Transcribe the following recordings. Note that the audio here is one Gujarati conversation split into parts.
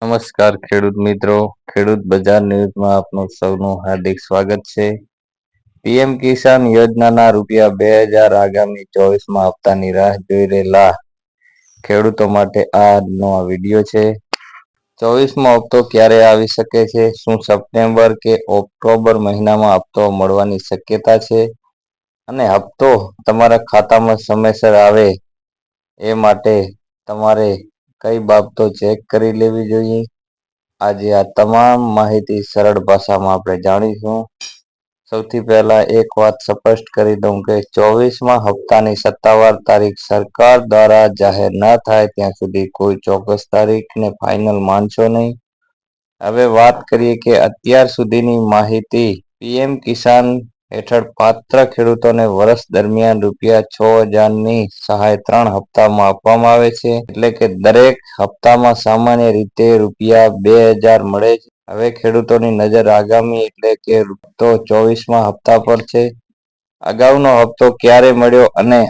નમસ્કાર ખેડૂત મિત્રો. ખેડૂત બજાર ન્યૂઝમાં આપનું સૌનું હાર્દિક સ્વાગત છે. પીએમ કિસાન યોજનાના રૂપિયા 2000 આગામી 24માં હપ્તાની રાહ જોઈ રહેલા ખેડૂતો માટે આજનો આ વિડીયો છે. 24મો હપ્તો ક્યારે આવી શકે છે? શું સપ્ટેમ્બર કે ઓક્ટોબર મહિનામાં હપ્તો મળવાની શક્યતા છે? અને હપ્તો તમારા ખાતામાં સમયસર આવે એ માટે તમારે કઈ બાબતો ચેક કરી લેવી જોઈએ? આજે આ તમામ માહિતી સરળ ભાષામાં આપણે જાણીશું. સૌથી પહેલા એક વાત સ્પષ્ટ કરી દઉં કે 24માં હપ્તાની સત્તાવાર તારીખ સરકાર દ્વારા જાહેર ન થાય ત્યાં સુધી કોઈ ચોક્કસ તારીખને ફાઇનલ માનશો નહીં. હવે વાત કરીએ કે અત્યાર સુધીની માહિતી. પીએમ કિસાન હેઠળ પાત્ર ખેડૂતોને વર્ષ દરમિયાન રૂપિયા 6000ની સહાય 3 હપ્તામાં આપવામાં આવે છે. એટલે કે દરેક હપ્તામાં સામાન્ય રીતે રૂપિયા 2000 મળે છે. હવે ખેડૂતોની નજર આગામી એટલે કે હપ્તો 24માં હપ્તા પર છે. અગાઉનો હપ્તો ક્યારે મળ્યો અને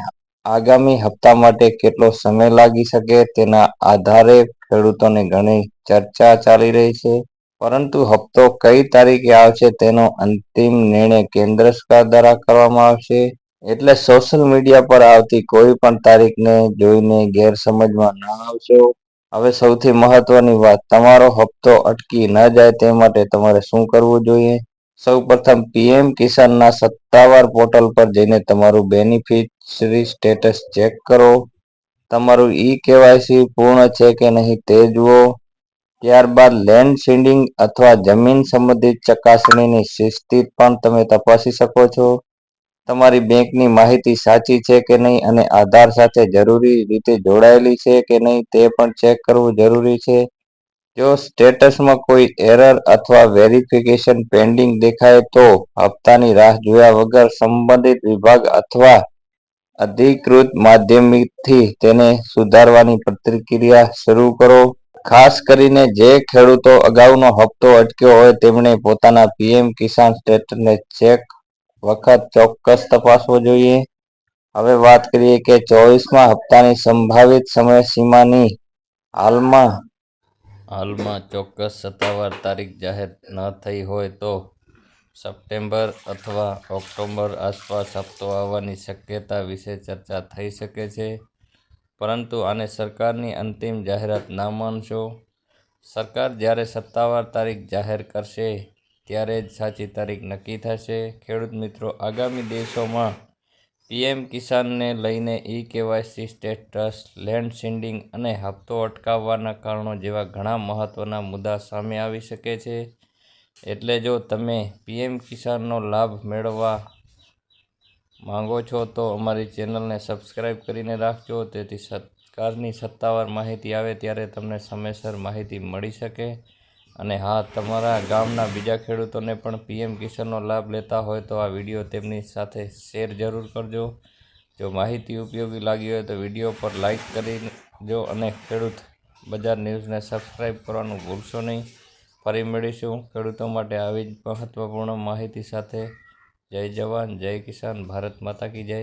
આગામી હપ્તા માટે કેટલો સમય લાગી શકે તેના આધારે ખેડૂતોને ઘણી ચર્ચા ચાલી રહી છે. પરંતુ હપ્તો કઈ તારીખે આવશે તેનો અંતિમ નિર્ણય કેન્દ્ર સરકાર દ્વારા કરવામાં આવશે. એટલે સોશિયલ મીડિયા પર આવતી કોઈ પણ તારીખને જોઈને ગેરસમજમાં ન આવશો. હવે સૌથી મહત્વની વાત, તમારો હપ્તો અટકી ન જાય તે માટે તમારે શું કરવું જોઈએ? સૌપ્રથમ પીએમ કિસાનના સત્તાવાર પોર્ટલ પર જઈને તમારું બેનિફિશરી સ્ટેટસ ચેક કરો. તમારું કેવાયસી પૂર્ણ છે કે નહીં તે જુઓ. ત્યારબાદ લેન્ડ સીડિંગ અથવા જમીન સંબંધિત ચકાસણીની સ્થિતિ પણ તમે તપાસી શકો છો. તમારી બેંકની માહિતી સાચી છે કે નહીં અને આધાર સાથે જરૂરી રીતે જોડાયેલી છે કે નહીં તે પણ ચેક કરવું જરૂરી છે. જો સ્ટેટસમાં કોઈ એરર અથવા વેરિફિકેશન પેન્ડિંગ દેખાય તો હપ્તાની રાહ જોયા વગર સંબંધિત વિભાગ અથવા અધિકૃત માધ્યમથી તેને સુધારવાની પ્રક્રિયા શરૂ કરો. ખાસ કરીને જે ખેડૂતો અગાઉનો હપ્તો અટક્યો હોય તેમણે પોતાના પીએમ કિસાન સ્ટેટસને ચેક વખત ચોક્કસ તપાસવો જોઈએ. હવે વાત કરીએ કે 24માં હપ્તાની સંભવિત સમયસીમાની. હાલમાં ચોક્કસ સત્તાવાર તારીખ જાહેર ન થઈ હોય તો સપ્ટેમ્બર અથવા ઓક્ટોબર આસપાસ હપ્તો આવવાની શક્યતા વિશે ચર્ચા થઈ શકે છે. પરંતુ આને સરકારની અંતિમ જાહેરાત ના માનશો. સરકાર જ્યારે સત્તાવાર તારીખ જાહેર કરશે ત્યારે જ સાચી તારીખ નક્કી થશે. ખેડૂત મિત્રો, આગામી દિવસોમાં પીએમ કિસાનને લઈને કેવાયસી સ્ટેટસ, લેન્ડ સીડિંગ અને હપ્તો અટકાવવાના કારણો જેવા ઘણા મહત્વના મુદ્દા સામે આવી શકે છે. એટલે જો તમે પીએમ કિસાનનો લાભ મેળવવા માંગો છો તો અમારી ચેનલને સબસ્ક્રાઈબ કરીને રાખજો, તેથી સરકારની સત્તાવાર માહિતી આવે ત્યારે તમને સમયસર માહિતી મળી શકે. અને હા, તમારા ગામના બીજા ખેડૂતોને પણ પીએમ કિસાનનો લાભ લેતા હોય તો આ વિડીયો તેમની સાથે શેર જરૂર કરજો. જો માહિતી ઉપયોગી લાગી હોય તો વિડીયો પર લાઇક કરજો અને ખેડૂત બજાર ન્યૂઝને સબસ્ક્રાઈબ કરવાનું ભૂલશો નહીં. ફરી મળીશું ખેડૂતો માટે આવી જ મહત્વપૂર્ણ માહિતી સાથે. જય જવાન, જય કિસાન, ભારત માતા કી જય.